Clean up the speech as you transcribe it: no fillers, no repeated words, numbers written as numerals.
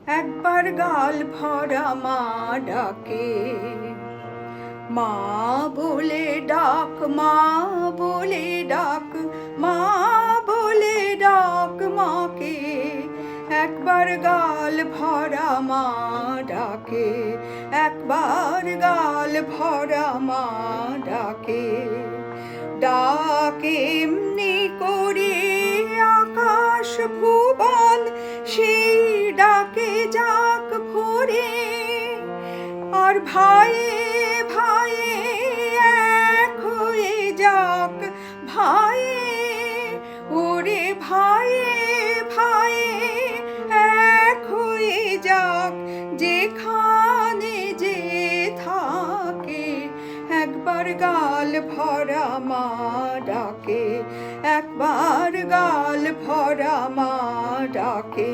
একবার গাল ভরা মা ডাকে, মা বলে ডাক, মা বলে ডাক, মা বলে ডাক মাকে। একবার গাল ভরা মা ডাকে, একবার গাল ভরা মা ডাকে। ডাকে এমনি করে আকাশ ভুবন, সেই ডাকে যাক ভরে। আর ভাইয়ে ভাইয়ে এক হয়ে যাক ভাইয়ে, ওরে ভাইয়ে ভাইয়ে এক হয়ে যাক যেখানে যে থাকে। একবার গাল ভরা মা ডাকে, একবার গাল ভরা মা ডাকে।